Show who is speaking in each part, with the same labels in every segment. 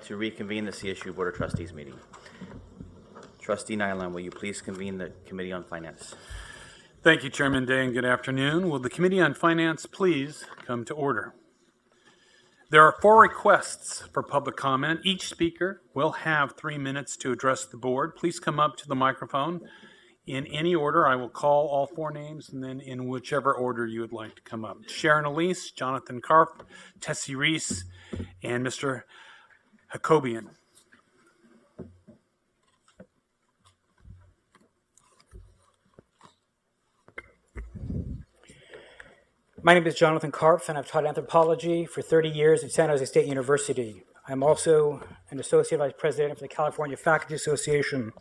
Speaker 1: to reconvene the CSU Board of Trustees meeting. Trustee Nyland, will you please convene the Committee on Finance?
Speaker 2: Thank you, Chairman Day, and good afternoon. Will the Committee on Finance please come to order? There are 4 requests for public comment. Each speaker will have 3 minutes to address the board. Please come up to the microphone. In any order, I will call all 4 names, and then in whichever order you would like to come up. Sharon Elise, Jonathan Karp, Tessie Reese, and Mr. Hakobian.
Speaker 3: My name is Jonathan Karpf, and I've taught anthropology for 30 years at San Jose State University. I'm also an Associate Vice President for the California Faculty Association.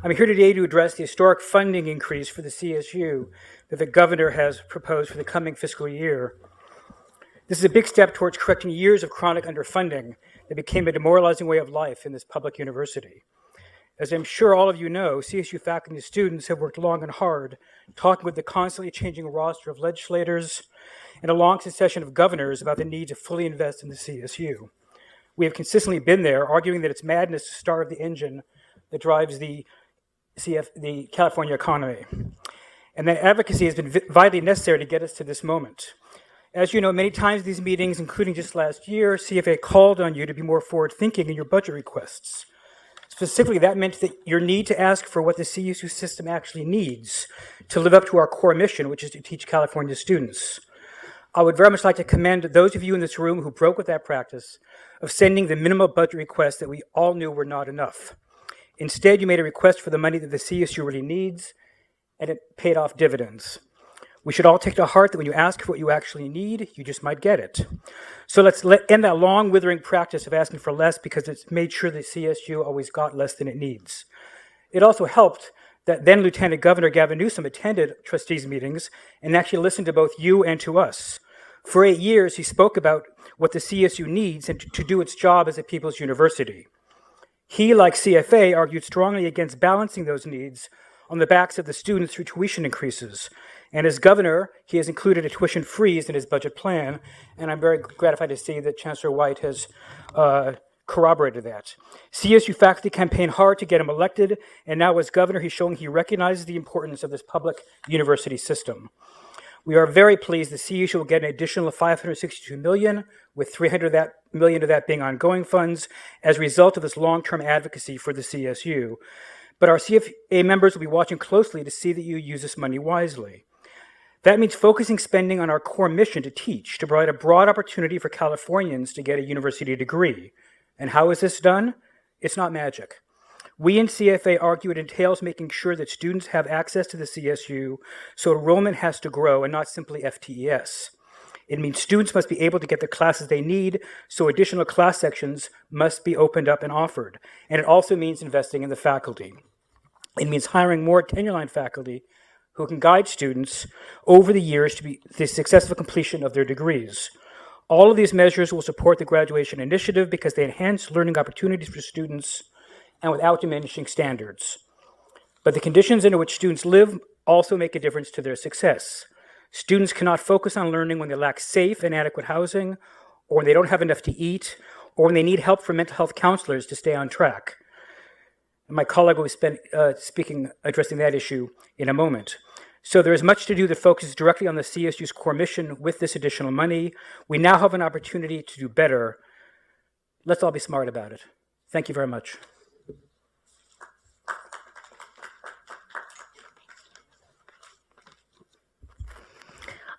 Speaker 3: I'm here today to address the historic funding increase for the CSU that the governor has proposed for the coming fiscal year. This is a big step towards correcting years of chronic underfunding that became a demoralizing way of life in this public university. As I'm sure all of you know, CSU faculty and students have worked long and hard, talking with the constantly changing roster of legislators and a long succession of governors about the need to fully invest in the CSU. We have consistently been there, arguing that it's madness to starve the engine that drives the California economy. And that advocacy has been vitally necessary to get us to this moment. As you know, many times these meetings, including just last year, CFA called on you to be more forward-thinking in your budget requests. Specifically, that meant that your need to ask for what the CSU system actually needs to live up to our core mission, which is to teach California students. I would very much like to commend those of you in this room who broke with that practice of sending the minimal budget requests that we all knew were not enough. Instead, you made a request for the money that the CSU really needs, and it paid off dividends. We should all take to heart that when you ask for what you actually need, you just might get it. So let's end that long, withering practice of asking for less because it's made sure that CSU always got less than it needs. It also helped that then Lieutenant Governor Gavin Newsom attended trustees meetings and actually listened to both you and to us. For 8 years, he spoke about what the CSU needs and to do its job as a people's university. He, like CFA, argued strongly against balancing those needs on the backs of the students through tuition increases. And as governor, he has included a tuition freeze in his budget plan, and I'm very gratified to see that Chancellor White has corroborated that. CSU faculty campaigned hard to get him elected, and now as governor, he's showing he recognizes the importance of this public university system. We are very pleased that CSU will get an additional $562 million, with $300 million of that being ongoing funds as a result of this long-term advocacy for the CSU. But our CFA members will be watching closely to see that you use this money wisely. That means focusing spending on our core mission to teach, to provide a broad opportunity for Californians to get a university degree. And how is this done? It's not magic. We in CFA argue it entails making sure that students have access to the CSU, so enrollment has to grow and not simply FTES. It means students must be able to get the classes they need, so additional class sections must be opened up and offered. And it also means investing in the faculty. It means hiring more tenure-line faculty who can guide students over the years to the successful completion of their degrees. All of these measures will support the graduation initiative because they enhance learning opportunities for students and without diminishing standards. But the conditions under which students live also make a difference to their success. Students cannot focus on learning when they lack safe and adequate housing, or when they don't have enough to eat, or when they need help from mental health counselors to stay on track. My colleague will be addressing that issue in a moment. So there is much to do that focuses directly on the CSU's core mission with this additional money. We now have an opportunity to do better. Let's all be smart about it. Thank you very much.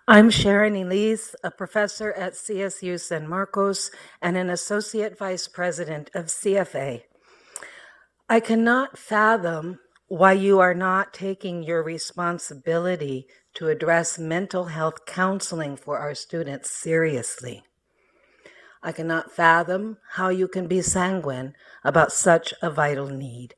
Speaker 4: I'm Sharon Elise, a professor at CSU San Marcos and an associate vice president of CFA. I cannot fathom why you are not taking your responsibility to address mental health counseling for our students seriously. I cannot fathom how you can be sanguine about such a vital need.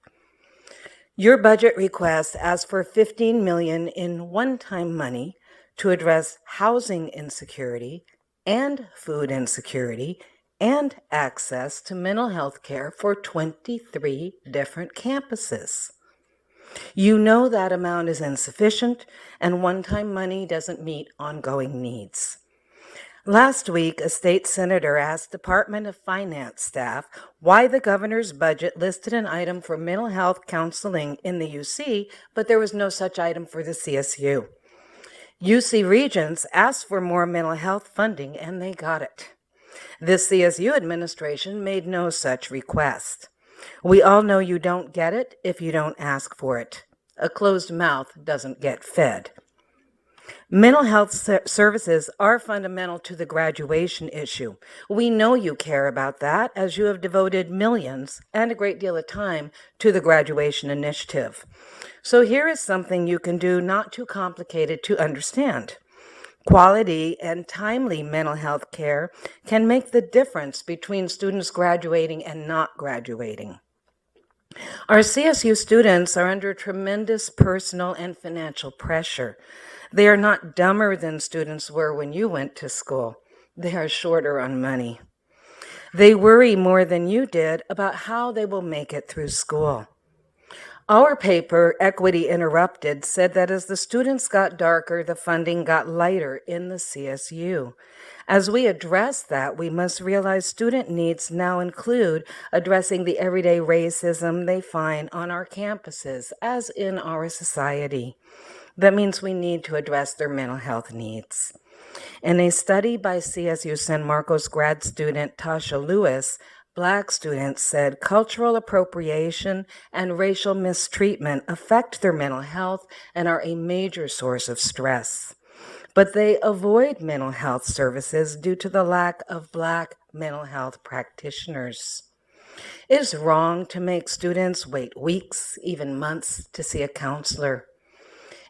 Speaker 4: Your budget request asks for $15 million in one-time money to address housing insecurity and food insecurity and access to mental health care for 23 different campuses. You know that amount is insufficient and one-time money doesn't meet ongoing needs. Last week, a state senator asked Department of Finance staff why the governor's budget listed an item for mental health counseling in the UC, but there was no such item for the CSU. UC Regents asked for more mental health funding, and they got it. The CSU administration made no such request. We all know you don't get it if you don't ask for it. A closed mouth doesn't get fed. Mental health services are fundamental to the graduation issue. We know you care about that, as you have devoted millions and a great deal of time to the graduation initiative. So here is something you can do, not too complicated to understand. Quality and timely mental health care can make the difference between students graduating and not graduating. Our CSU students are under tremendous personal and financial pressure. They are not dumber than students were when you went to school. They are shorter on money. They worry more than you did about how they will make it through school. Our paper, Equity Interrupted, said that as the students got darker, the funding got lighter in the CSU. As we address that, we must realize student needs now include addressing the everyday racism they find on our campuses, as in our society. That means we need to address their mental health needs. In a study by CSU San Marcos grad student Tasha Lewis, Black students said cultural appropriation and racial mistreatment affect their mental health and are a major source of stress. But they avoid mental health services due to the lack of Black mental health practitioners. It is wrong to make students wait weeks, even months, to see a counselor.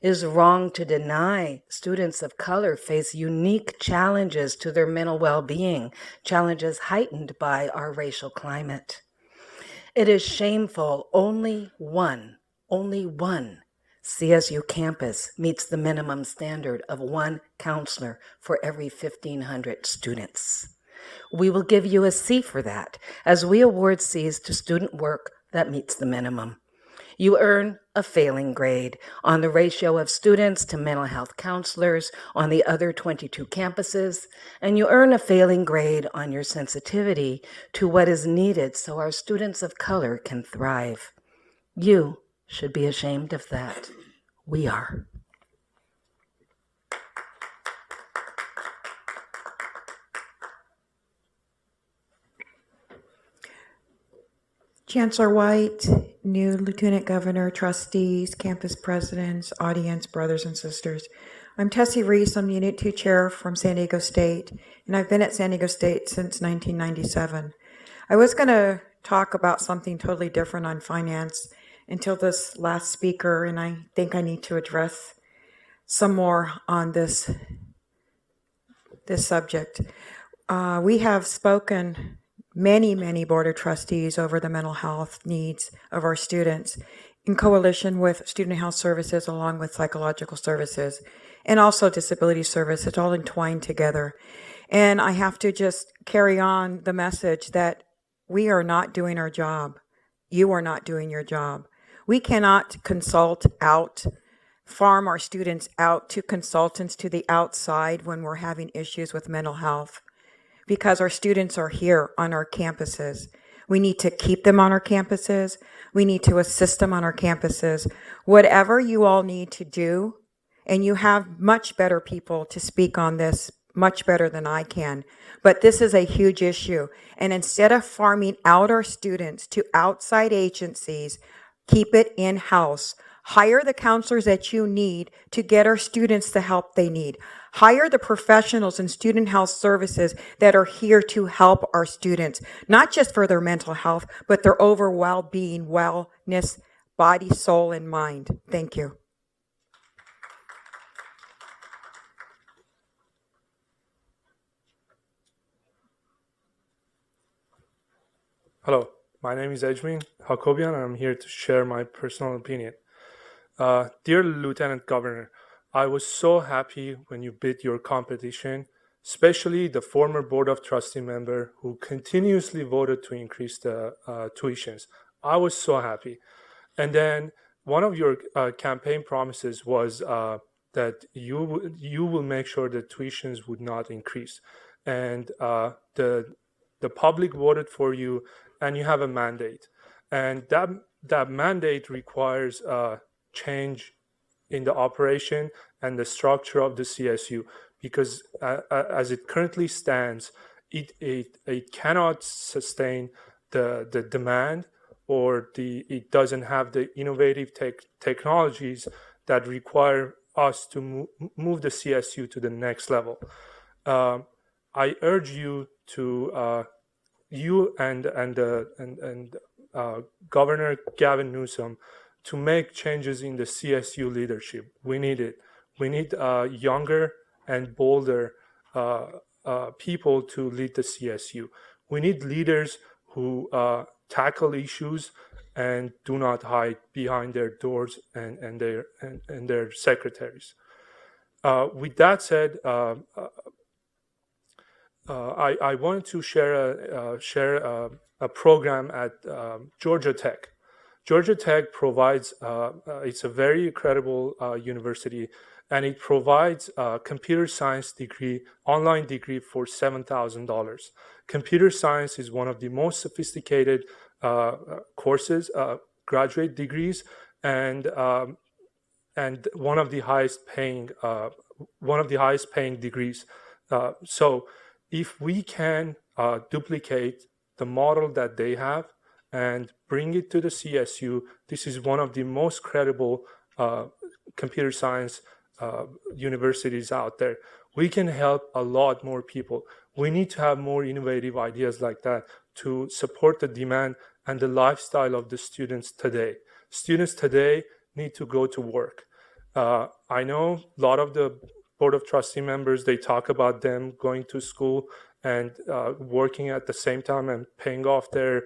Speaker 4: It is wrong to deny students of color face unique challenges to their mental well-being, challenges heightened by our racial climate. It is shameful only one CSU campus meets the minimum standard of one counselor for every 1,500 students. We will give you a C for that, as we award C's to student work that meets the minimum. You earn a failing grade on the ratio of students to mental health counselors on the other 22 campuses, and you earn a failing grade on your sensitivity to what is needed so our students of color can thrive. You should be ashamed of that. We are.
Speaker 5: Chancellor White, new Lieutenant Governor, trustees, campus presidents, audience, brothers and sisters. I'm Tessie Reese. I'm the Unit 2 Chair from San Diego State, and I've been at San Diego State since 1997. I was going to talk about something totally different on finance until this last speaker, and I think I need to address some more on this subject. We have spoken many Board of Trustees over the mental health needs of our students in coalition with Student Health Services along with Psychological Services and also Disability Service. It's all entwined together. And I have to just carry on the message that we are not doing our job. You are not doing your job. We cannot consult out, farm our students out to consultants to the outside when we're having issues with mental health, because our students are here on our campuses. We need to keep them on our campuses. We need to assist them on our campuses. Whatever you all need to do, and you have much better people to speak on this, much better than I can, but this is a huge issue. And instead of farming out our students to outside agencies, keep it in-house. Hire the counselors that you need to get our students the help they need. Hire the professionals in student health services that are here to help our students, not just for their mental health, but their overall well-being, wellness, body, soul, and mind. Thank you.
Speaker 6: Hello, my name is Ejmin Hakobian, and I'm here to share my personal opinion. Dear Lieutenant Governor, I was so happy when you beat your competition, especially the former Board of Trustee member who continuously voted to increase the tuitions. I was so happy. And then one of your campaign promises was that you will make sure that tuitions would not increase. and the public voted for you, and you have a mandate, and that mandate requires change in the operation and the structure of the CSU, because as it currently stands, it cannot sustain the demand, or it doesn't have the innovative technologies that require us to move the CSU to the next level. I urge you to you and Governor Gavin Newsom to make changes in the CSU leadership. We need it. We need younger and bolder people to lead the CSU. We need leaders who tackle issues and do not hide behind their doors and their secretaries. With that said, I wanted to share a program at Georgia Tech. Georgia Tech provides, it's a very credible university, and it provides a computer science degree, online degree for $7,000. Computer science is one of the most sophisticated courses, graduate degrees, and one of the highest paying degrees. So if we can duplicate the model that they have and bring it to the CSU, this is one of the most credible computer science universities out there. We can help a lot more people. We need to have more innovative ideas like that to support the demand and the lifestyle of the students today. Students today need to go to work. I know a lot of the Board of Trustee members, they talk about them going to school and working at the same time and paying off their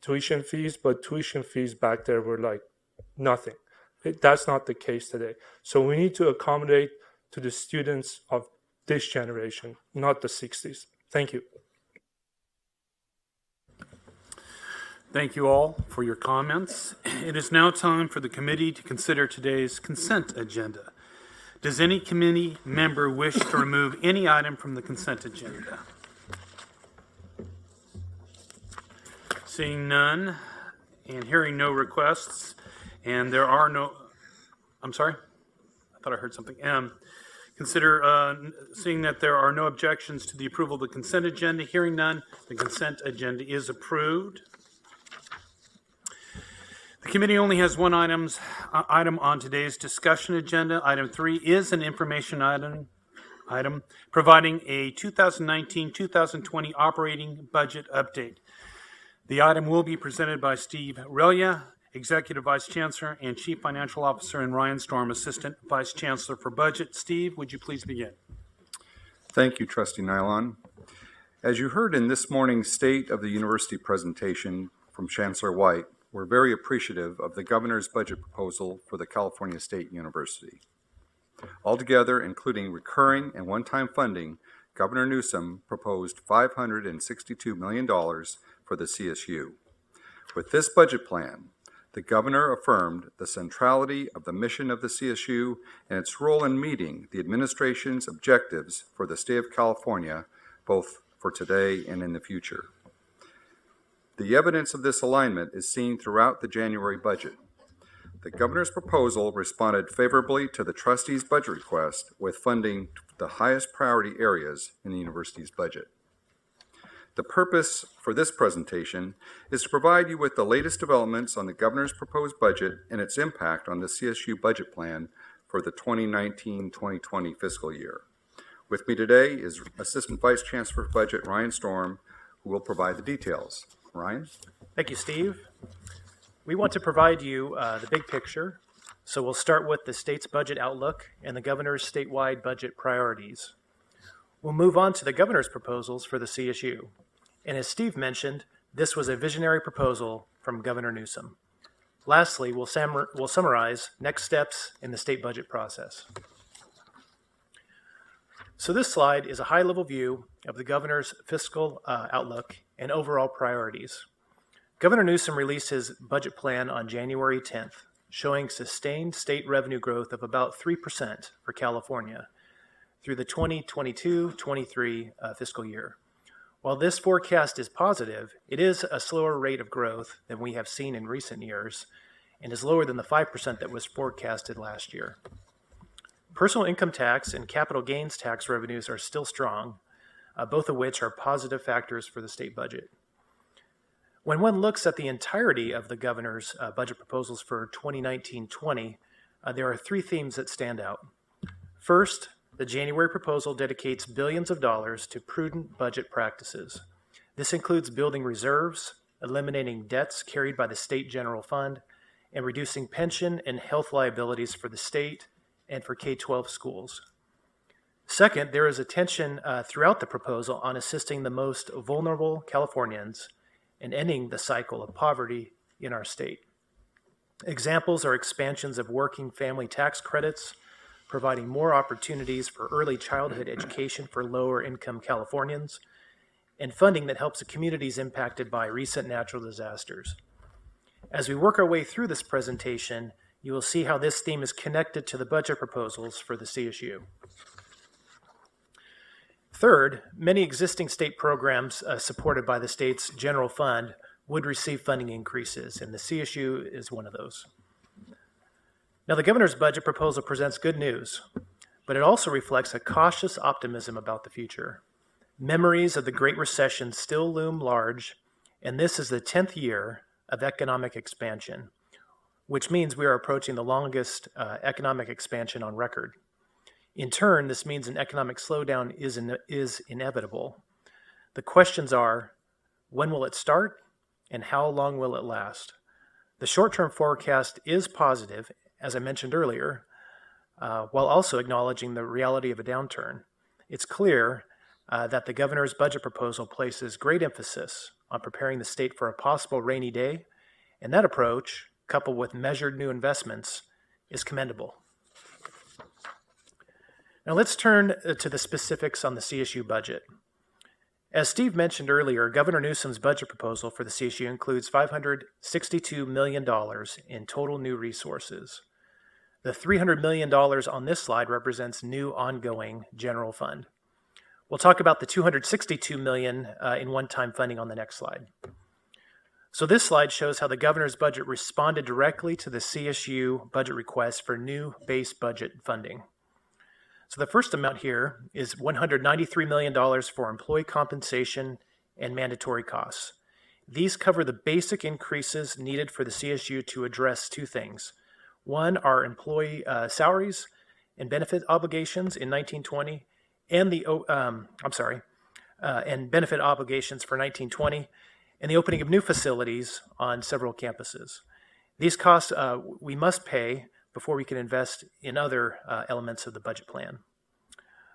Speaker 6: tuition fees, but tuition fees back there were like nothing. That's not the case today. So we need to accommodate to the students of this generation, not the 60s. Thank you.
Speaker 2: Thank you all for your comments. It is now time for the committee to consider today's consent agenda. Does any committee member wish to remove any item from the consent agenda? Seeing none and hearing no requests, and there are no, I'm sorry? I thought I heard something. Seeing that there are no objections to the approval of the consent agenda, hearing none, the consent agenda is approved. The committee only has one item on today's discussion agenda. Item 3 is an information item providing a 2019-2020 operating budget update. The item will be presented by Steve Relia, Executive Vice Chancellor and Chief Financial Officer, and Ryan Storm, Assistant Vice Chancellor for Budget. Steve, would you please begin?
Speaker 7: Thank you, Trustee Nylon. As you heard in this morning's State of the University presentation from Chancellor White, we're very appreciative of the Governor's budget proposal for the California State University. Altogether, including recurring and one-time funding, Governor Newsom proposed $562 million for the CSU. With this budget plan, the Governor affirmed the centrality of the mission of the CSU and its role in meeting the administration's objectives for the state of California, both for today and in the future. The evidence of this alignment is seen throughout the January budget. The Governor's proposal responded favorably to the trustees' budget request with funding to the highest priority areas in the university's budget. The purpose for this presentation is to provide you with the latest developments on the Governor's proposed budget and its impact on the CSU budget plan for the 2019-2020 fiscal year. With me today is Assistant Vice Chancellor for Budget Ryan Storm, who will provide the details. Ryan?
Speaker 8: Thank you, Steve. We want to provide you the big picture, so we'll start with the state's budget outlook and the governor's statewide budget priorities. We'll move on to the governor's proposals for the CSU. And as Steve mentioned, this was a visionary proposal from Governor Newsom. Lastly, we'll summarize next steps in the state budget process. So this slide is a high-level view of the governor's fiscal outlook and overall priorities. Governor Newsom released his budget plan on January 10th, showing sustained state revenue growth of about 3% for California. through the 2022-23 fiscal year. While this forecast is positive, it is a slower rate of growth than we have seen in recent years and is lower than the 5% that was forecasted last year. Personal income tax and capital gains tax revenues are still strong, both of which are positive factors for the state budget. When one looks at the entirety of the governor's budget proposals for 2019-20, there are three themes that stand out. First, the January proposal dedicates billions of dollars to prudent budget practices. This includes building reserves, eliminating debts carried by the state general fund, and reducing pension and health liabilities for the state and for K-12 schools. Second, there is attention throughout the proposal on assisting the most vulnerable Californians and ending the cycle of poverty in our state. Examples are expansions of working family tax credits, providing more opportunities for early childhood education for lower income Californians, and funding that helps the communities impacted by recent natural disasters. As we work our way through this presentation, you will see how this theme is connected to the budget proposals for the CSU. Third, many existing state programs supported by the state's general fund would receive funding increases, and the CSU is one of those. Now, the governor's budget proposal presents good news, but it also reflects a cautious optimism about the future. Memories of the Great Recession still loom large, and this is the 10th year of economic expansion, which means we are approaching the longest economic expansion on record. In turn, this means an economic slowdown is inevitable. The questions are, when will it start, and how long will it last? The short-term forecast is positive, as I mentioned earlier, while also acknowledging the reality of a downturn. It's clear that the governor's budget proposal places great emphasis on preparing the state for a possible rainy day, and that approach, coupled with measured new investments, is commendable. Now let's turn to the specifics on the CSU budget. As Steve mentioned earlier, Governor Newsom's budget proposal for the CSU includes $562 million in total new resources. The $300 million on this slide represents new ongoing general fund. We'll talk about the $262 million in one-time funding on the next slide. So this slide shows how the governor's budget responded directly to the CSU budget request for new base budget funding. So the first amount here is $193 million for employee compensation and mandatory costs. These cover the basic increases needed for the CSU to address two things. One are employee salaries and benefit obligations in 1920, and and benefit obligations for 1920, and the opening of new facilities on several campuses. These costs we must pay before we can invest in other elements of the budget plan.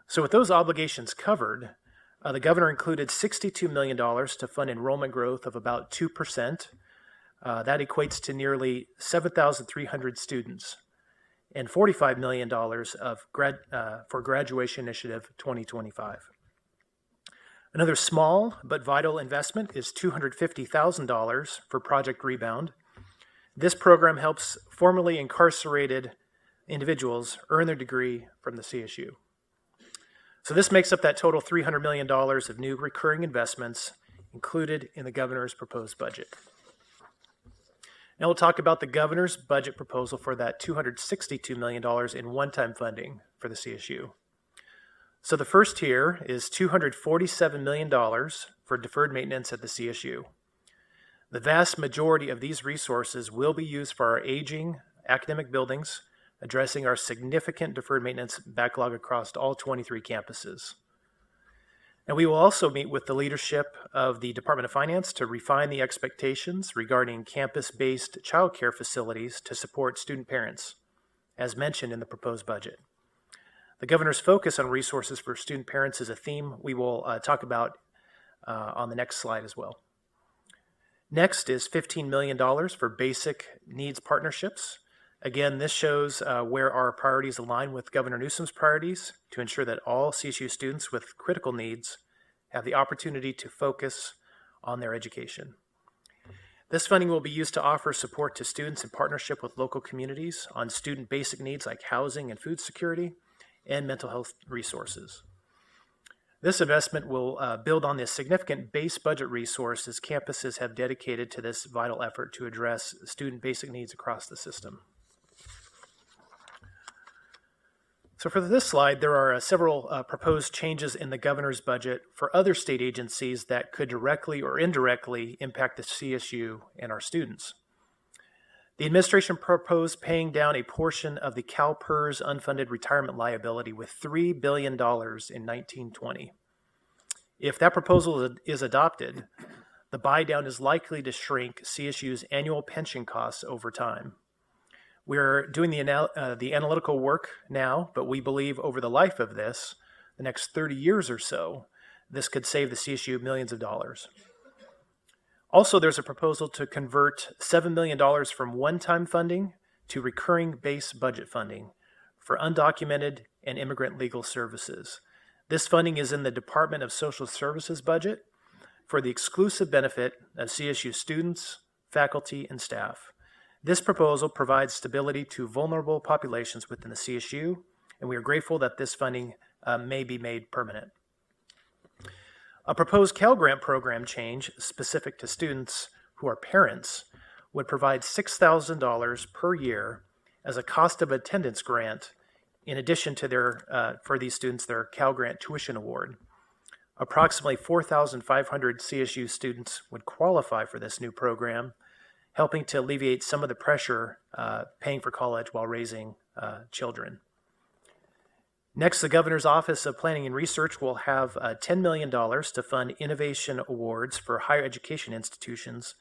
Speaker 8: So with those obligations covered, the governor included $62 million to fund enrollment growth of about 2%. That equates to nearly 7,300 students, and $45 million for Graduation Initiative 2025. Another small but vital investment is $250,000 for Project Rebound. This program helps formerly incarcerated individuals earn their degree from the CSU. So this makes up that total $300 million of new recurring investments included in the governor's proposed budget. Now we'll talk about the governor's budget proposal for that $262 million in one-time funding for the CSU. So the first tier is $247 million for deferred maintenance at the CSU. The vast majority of these resources will be used for our aging academic buildings, addressing our significant deferred maintenance backlog across all 23 campuses. And we will also meet with the leadership of the Department of Finance to refine the expectations regarding campus-based childcare facilities to support student parents, as mentioned in the proposed budget. The governor's focus on resources for student parents is a theme we will talk about on the next slide as well. Next is $15 million for basic needs partnerships. Again, this shows where our priorities align with Governor Newsom's priorities to ensure that all CSU students with critical needs have the opportunity to focus on their education. This funding will be used to offer support to students in partnership with local communities on student basic needs like housing and food security, and mental health resources. This investment will build on the significant base budget resources campuses have dedicated to this vital effort to address student basic needs across the system. So for this slide, there are several proposed changes in the governor's budget for other state agencies that could directly or indirectly impact the CSU and our students. The administration proposed paying down a portion of the CalPERS unfunded retirement liability with $3 billion in 1920. If that proposal is adopted, the buy down is likely to shrink CSU's annual pension costs over time. We're doing the analytical work now, but we believe over the life of this, the next 30 years or so, this could save the CSU millions of dollars. Also, there's a proposal to convert $7 million from one-time funding to recurring base budget funding for undocumented and immigrant legal services. This funding is in the Department of Social Services budget for the exclusive benefit of CSU students, faculty, and staff. This proposal provides stability to vulnerable populations within the CSU, and we are grateful that this funding may be made permanent. A proposed Cal Grant program change specific to students who are parents would provide $6,000 per year as a cost of attendance grant in addition to their, for these students, their Cal Grant tuition award. Approximately 4,500 CSU students would qualify for this new program, helping to alleviate some of the pressure paying for college while raising children. Next, the Governor's Office of Planning and Research will have $10 million to fund innovation awards for higher education institutions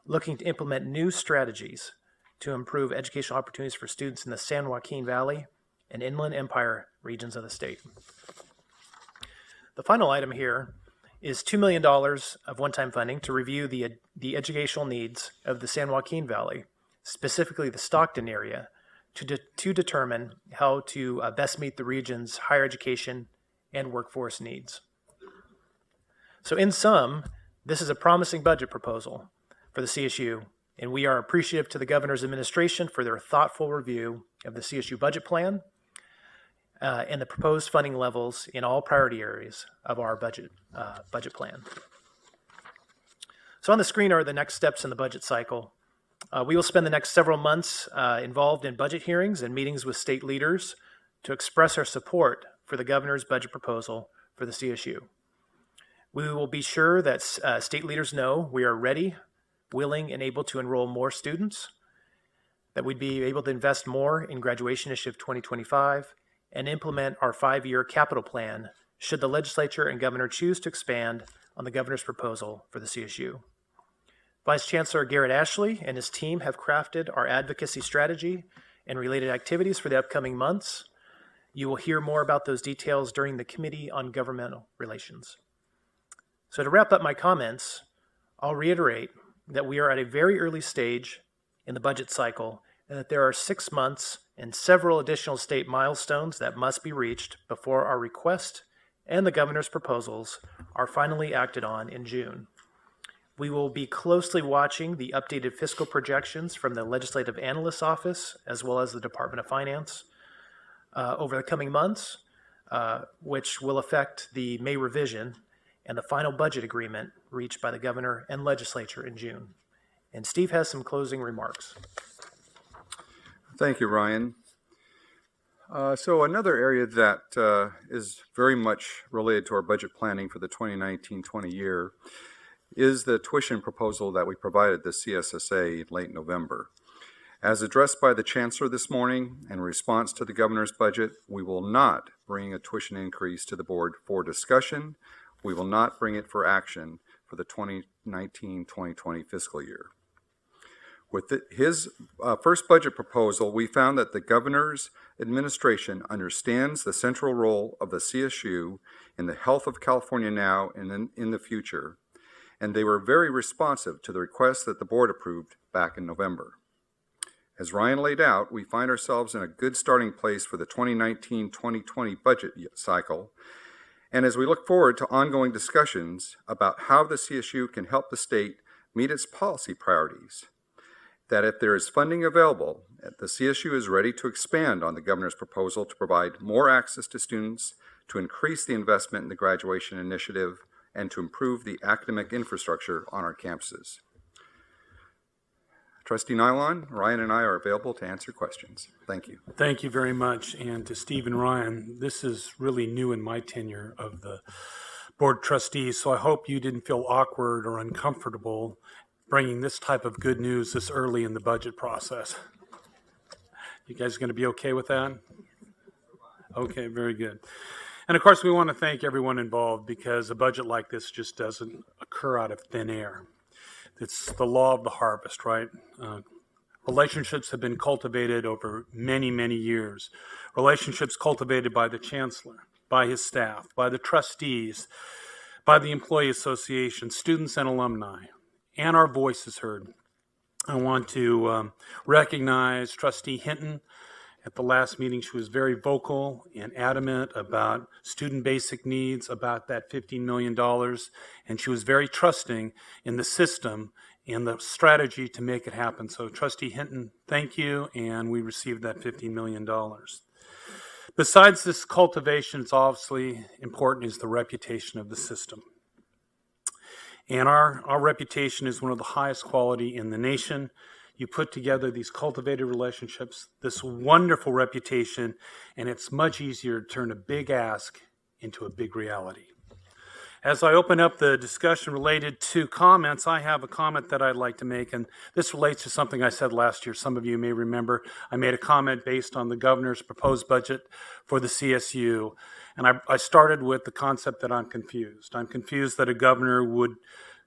Speaker 8: looking to implement new strategies to improve educational opportunities for students in the San Joaquin Valley and Inland Empire regions of the state. The final item here is $2 million of one-time funding to review the educational needs of the San Joaquin Valley, specifically the Stockton area, to determine how to best meet the region's higher education and workforce needs. So in sum, this is a promising budget proposal for the CSU, and we are appreciative to the governor's administration for their thoughtful review of the CSU budget plan and the proposed funding levels in all priority areas of our budget plan. So on the screen are the next steps in the budget cycle. We will spend the next several months involved in budget hearings and meetings with state leaders to express our support for the governor's budget proposal for the CSU. We will be sure that state leaders know we are ready, willing, and able to enroll more students, that we'd be able to invest more in Graduation Initiative 2025, and implement our 5-year capital plan should the legislature and governor choose to expand on the governor's proposal for the CSU. Vice Chancellor Garrett Ashley and his team have crafted our advocacy strategy and related activities for the upcoming months. You will hear more about those details during the Committee on Governmental Relations. So to wrap up my comments, I'll reiterate that we are at a very early stage in the budget cycle and that there are 6 months and several additional state milestones that must be reached before our request and the governor's proposals are finally acted on in June. We will be closely watching the updated fiscal projections from the Legislative Analyst's Office as well as the Department of Finance over the coming months, which will affect the May revision and the final budget agreement reached by the governor and legislature in June. And Steve has some closing remarks.
Speaker 7: Thank you, Ryan. So another area that is very much related to our budget planning for the 2019-20 year is the tuition proposal that we provided the CSSA in late November. As addressed by the Chancellor this morning in response to the governor's budget, we will not bring a tuition increase to the board for discussion. We will not bring it for action for the 2019-2020 fiscal year. With his first budget proposal, we found that the governor's administration understands the central role of the CSU in the health of California now and in the future, and they were very responsive to the request that the board approved back in November. As Ryan laid out, we find ourselves in a good starting place for the 2019-2020 budget cycle, and as we look forward to ongoing discussions about how the CSU can help the state meet its policy priorities. that if there is funding available, the CSU is ready to expand on the governor's proposal to provide more access to students, to increase the investment in the graduation initiative, and to improve the academic infrastructure on our campuses. Trustee Nylon, Ryan and I are available to answer questions. Thank you.
Speaker 2: Thank you very much. And to Steve and Ryan, this is really new in my tenure of the Board of Trustees, so I hope you didn't feel awkward or uncomfortable bringing this type of good news this early in the budget process. You guys going to be okay with that? Okay, very good. And of course, we want to thank everyone involved, because a budget like this just doesn't occur out of thin air. It's the law of the harvest, right? Relationships have been cultivated over many, many years. Relationships cultivated by the chancellor, by his staff, by the trustees, by the employee association, students and alumni, and our voices heard. I want to recognize Trustee Hinton. At the last meeting, she was very vocal and adamant about student basic needs, about that $15 million, and she was very trusting in the system and the strategy to make it happen. So Trustee Hinton, thank you, and we received that $15 million. Besides this cultivation, it's obviously important is the reputation of the system. And our reputation is one of the highest quality in the nation. You put together these cultivated relationships, this wonderful reputation, and it's much easier to turn a big ask into a big reality. As I open up the discussion related to comments, I have a comment that I'd like to make, and this relates to something I said last year. Some of you may remember I made a comment based on the governor's proposed budget for the CSU, and I started with the concept that I'm confused. I'm confused that a governor would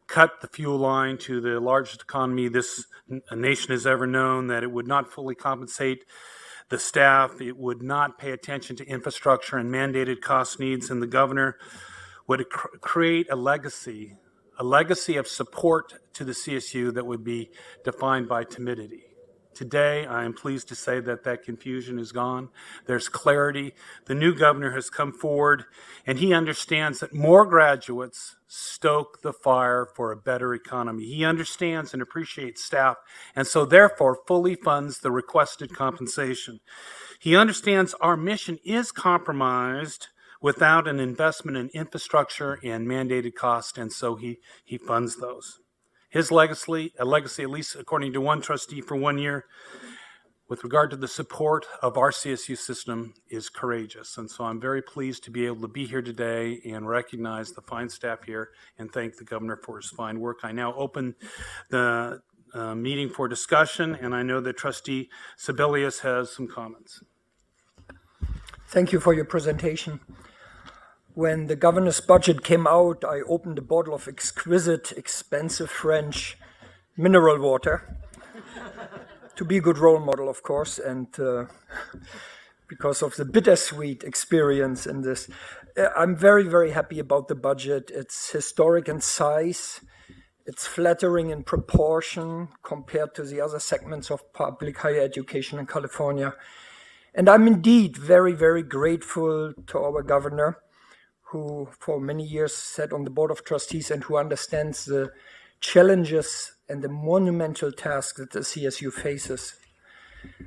Speaker 2: cut the fuel line to the largest economy this nation has ever known, that it would not fully compensate the staff, it would not pay attention to infrastructure and mandated cost needs, and the governor would create a legacy of support to the CSU that would be defined by timidity. Today, I am pleased to say that that confusion is gone. There's clarity. The new governor has come forward, and he understands that more graduates stoke the fire for a better economy. He understands and appreciates staff, and so therefore fully funds the requested compensation. He understands our mission is compromised without an investment in infrastructure and mandated cost, and so he funds those. His legacy, at least according to one trustee for 1 year, with regard to the support of our CSU system, is courageous. And so I'm very pleased to be able to be here today and recognize the fine staff here and thank the governor for his fine work. I now open the meeting for discussion, and I know that Trustee Sebelius has some comments.
Speaker 9: Thank you for your presentation. When the governor's budget came out, I opened a bottle of exquisite, expensive French mineral water to be a good role model, of course, and because of the bittersweet experience in this. I'm very, very happy about the budget. It's historic in size. It's flattering in proportion compared to the other segments of public higher education in California. And I'm indeed very, very grateful to our governor, who for many years sat on the Board of Trustees and who understands the challenges and the monumental task that the CSU faces.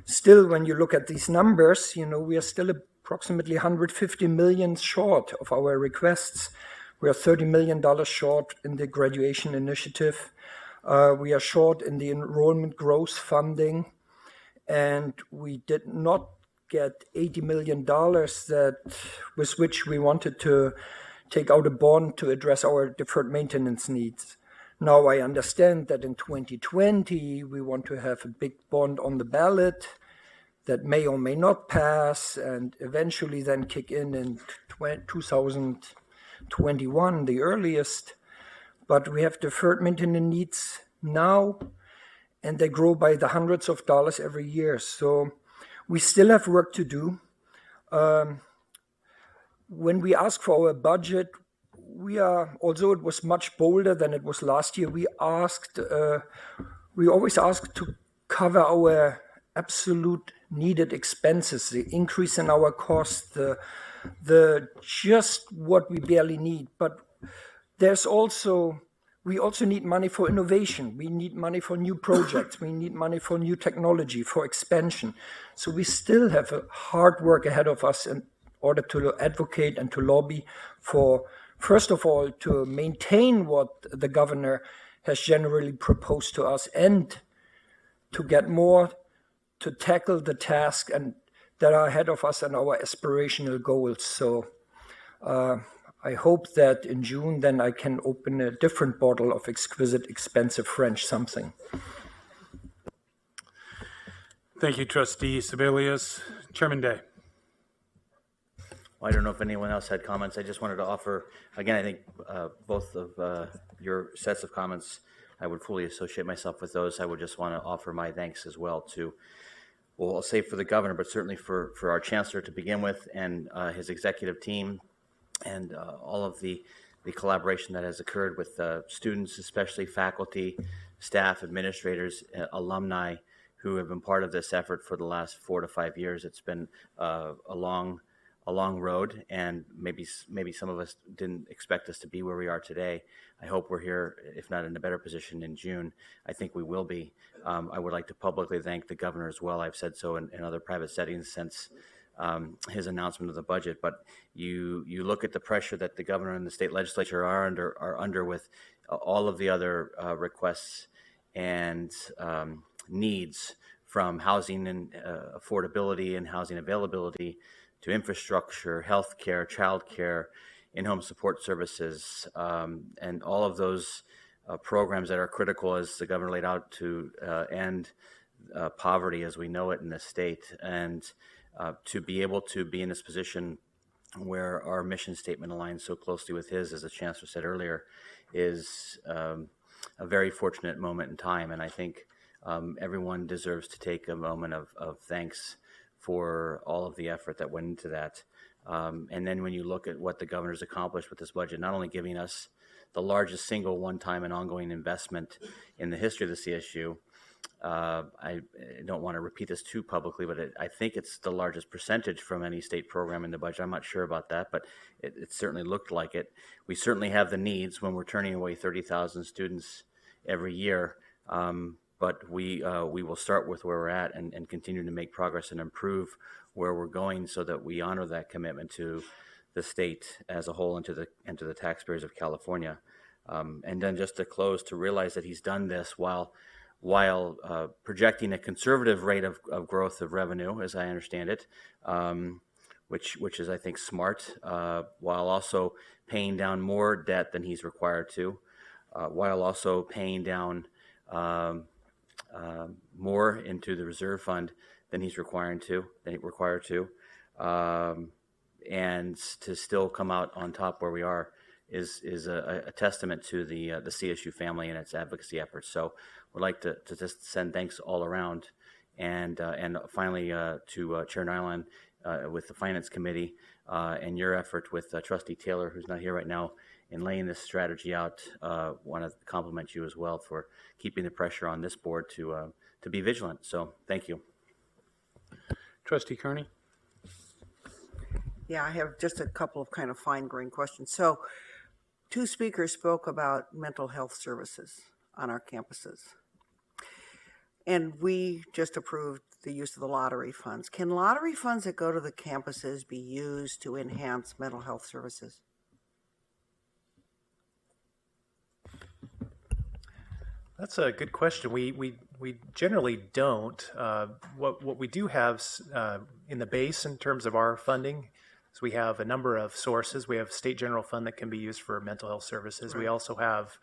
Speaker 9: Still, when you look at these numbers, we are still approximately $150 million short of our requests. We are $30 million short in the graduation initiative. We are short in the enrollment growth funding, and we did not get $80 million with which we wanted to take out a bond to address our deferred maintenance needs. Now I understand that in 2020 we want to have a big bond on the ballot that may or may not pass and eventually then kick in 2021, the earliest. But we have deferred maintenance needs now, and they grow by the hundreds of dollars every year. So we still have work to do. When we ask for our budget, although it was much bolder than it was last year, we always ask to cover our absolute needed expenses, the increase in our cost, the just what we barely need. But there's also, we also need money for innovation. We need money for new projects. We need money for new technology, for expansion. So we still have a hard work ahead of us in order to advocate and to lobby for, first of all, to maintain what the governor has generally proposed to us, and to get more to tackle the task and that are ahead of us and our aspirational goals. So I hope that in June, then I can open a different bottle of exquisite, expensive French something.
Speaker 2: Thank you, Trustee Sebelius. Chairman Day.
Speaker 1: Well, I don't know if anyone else had comments. I just wanted to offer, again, I think both of your sets of comments, I would fully associate myself with those. I would just want to offer my thanks as well to, well, I'll say for the governor, but certainly for our chancellor to begin with, and his executive team, and all of the collaboration that has occurred with students, especially faculty, staff, administrators, alumni who have been part of this effort for the last 4 to 5 years. It's been a long road, and maybe some of us didn't expect us to be where we are today. I hope we're here, if not in a better position in June. I think we will be. I would like to publicly thank the governor as well. I've said so in other private settings since his announcement of the budget, but you look at the pressure that the governor and the state legislature are under with all of the other requests and needs, from housing and affordability and housing availability to infrastructure, healthcare, childcare, in-home support services, and all of those programs that are critical, as the governor laid out, to end poverty as we know it in this state. And to be able to be in this position where our mission statement aligns so closely with his, as the chancellor said earlier, is a very fortunate moment in time. And I think everyone deserves to take a moment of thanks for all of the effort that went into that. And then when you look at what the governor's accomplished with this budget, not only giving us the largest single one-time and ongoing investment in the history of the CSU, I don't want to repeat this too publicly, but I think it's the largest percentage from any state program in the budget. I'm not sure about that, but it certainly looked like it. We certainly have the needs when we're turning away 30,000 students every year, but we will start with where we're at and continue to make progress and improve where we're going, so that we honor that commitment to the state as a whole and to the taxpayers of California. And then just to close, to realize that he's done this while projecting a conservative rate of growth of revenue, as I understand it, which is, I think, smart, while also paying down more debt than he's required to, while also paying down more into the reserve fund than he's required to, and to still come out on top where we are is a testament to the CSU family and its advocacy efforts. So we'd like to just send thanks all around, and finally to Chair Nyland with the Finance Committee and your effort with Trustee Taylor, who's not here right now, in laying this strategy out. Want to compliment you as well for keeping the pressure on this board to be vigilant. So thank you.
Speaker 2: Trustee Kearney.
Speaker 10: Yeah, I have just a couple of kind of fine-grained questions. So 2 speakers spoke about mental health services on our campuses. And we just approved the use of the lottery funds. Can lottery funds that go to the campuses be used to enhance mental health services?
Speaker 8: That's a good question. We generally don't. What we do have in the base in terms of our funding is we have a number of sources. We have state general fund that can be used for mental health services. Right. We also have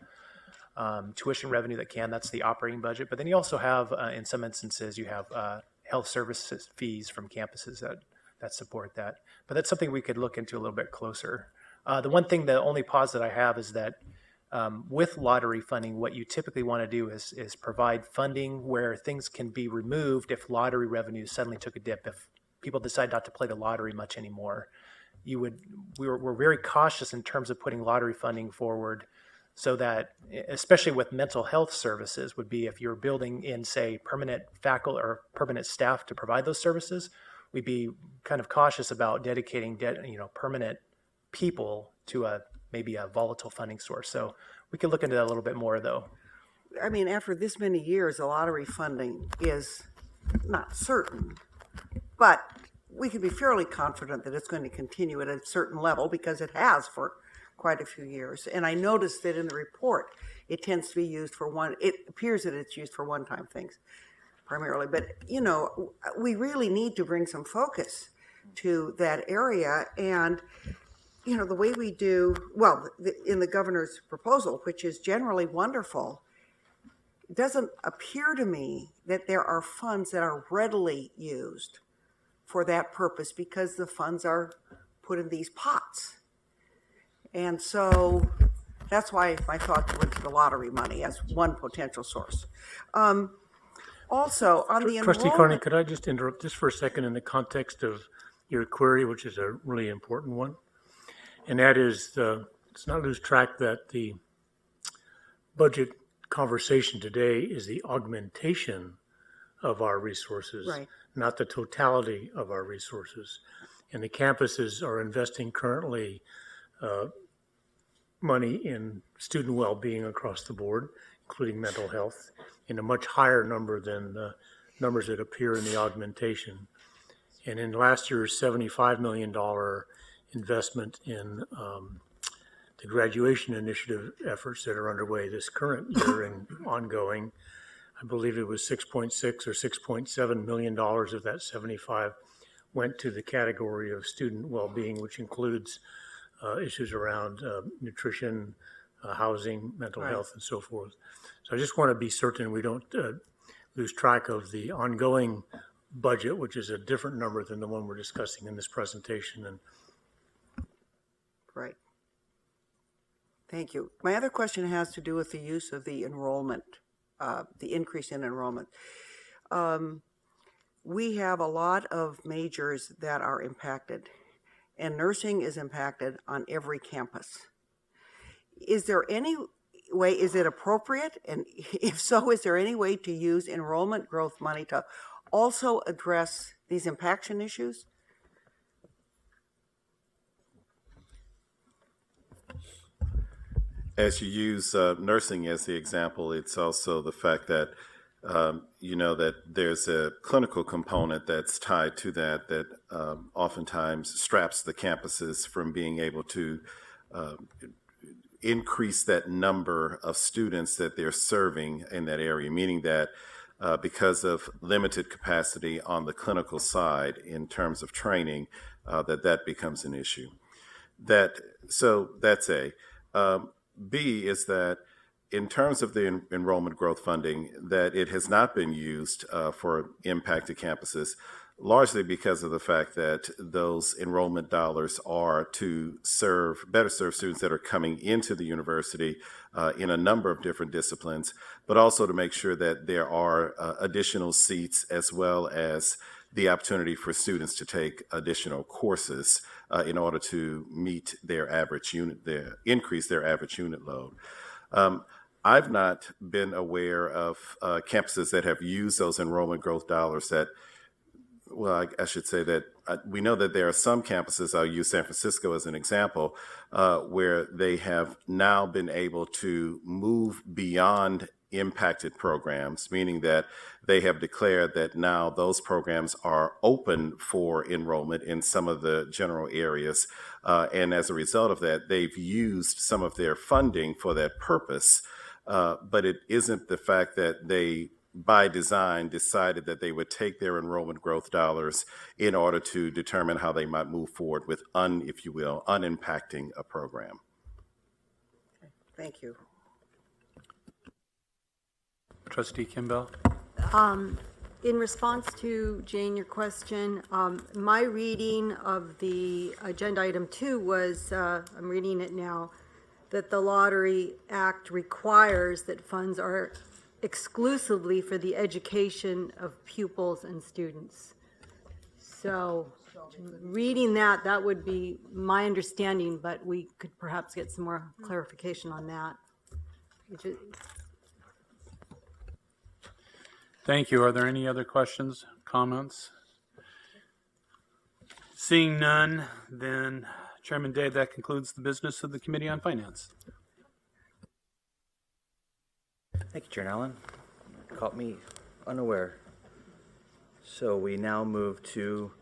Speaker 8: tuition revenue that's the operating budget. But then you also have, in some instances, you have health services fees from campuses that support that. But that's something we could look into a little bit closer. The only pause that I have is that with lottery funding, what you typically want to do is provide funding where things can be removed if lottery revenue suddenly took a dip, if people decide not to play the lottery much anymore. We're very cautious in terms of putting lottery funding forward, so that, especially with mental health services, would be if you're building in, say, permanent faculty or permanent staff to provide those services, we'd be kind of cautious about dedicating permanent people to maybe a volatile funding source. So We could look into that a little bit more, though.
Speaker 10: I mean, after this many years, the lottery funding is not certain, but we can be fairly confident that it's going to continue at a certain level because it has for quite a few years. And I noticed that in the report, it tends to be used for it appears that it's used for one-time things primarily. But, you know, we really need to bring some focus to that area. And, you know, the way we do, well, in the governor's proposal, which is generally wonderful, it doesn't appear to me that there are funds that are readily used for that purpose because the funds are put in these pots. And so that's why my thoughts went to the lottery money as one potential source. Also, on the
Speaker 11: Trustee Carney,
Speaker 10: enrollment,
Speaker 11: could I just interrupt just for a second in the context of your query, which is a really important one? And that is, let's not lose track that the budget conversation today is the augmentation of our resources,
Speaker 10: Right.
Speaker 11: not the totality of our resources. And the campuses are investing currently money in student well-being across the board, including mental health, in a much higher number than the numbers that appear in the augmentation. And in last year's $75 million investment in the graduation initiative efforts that are underway this current year and ongoing, I believe it was 6.6 or $6.7 million of that 75 went to the category of student well-being, which includes issues around nutrition, housing, mental
Speaker 10: Right.
Speaker 11: health, and so forth. So I just want to be certain we don't lose track of the ongoing budget, which is a different number than the one we're discussing in this presentation. And
Speaker 10: right. Thank you. My other question has to do with the use of the enrollment, the increase in enrollment. We have a lot of majors that are impacted, and nursing is impacted on every campus. Is there any way, is it appropriate? And if so, is there any way to use enrollment growth money to also address these impaction issues?
Speaker 12: As you use nursing as the example, it's also the fact that that there's a clinical component that's tied to that oftentimes straps the campuses from being able to increase that number of students that they're serving in that area, meaning that because of limited capacity on the clinical side in terms of training, that becomes an issue. So that's A. B is that in terms of the enrollment growth funding, that it has not been used for impacted campuses, largely because of the fact that those enrollment dollars are to better serve students that are coming into the university in a number of different disciplines, but also to make sure that there are additional seats as well as the opportunity for students to take additional courses in order to meet their average unit, increase their average unit load. I've not been aware of campuses that have used those enrollment growth dollars I should say that we know that there are some campuses, I'll use San Francisco as an example, where they have now been able to move beyond impacted programs, meaning that they have declared that now those programs are open for enrollment in some of the general areas. And as a result of that, they've used some of their funding for that purpose. But it isn't the fact that they, by design, decided that they would take their enrollment growth dollars in order to determine how they might move forward with if you will, unimpacting a program.
Speaker 10: Thank you.
Speaker 2: Trustee Kimball?
Speaker 13: In response to, Jane, your question, my reading of the agenda item 2 was, I'm reading it now, that the Lottery Act requires that funds are exclusively for the education of pupils and students. So reading that would be my understanding, but we could perhaps get some more clarification on that.
Speaker 2: Thank you. Are there any other questions, comments? Seeing none, then Chairman Day, that concludes the business of the Committee on Finance.
Speaker 1: Thank you, Chair Allen. Caught me unaware. So we now move to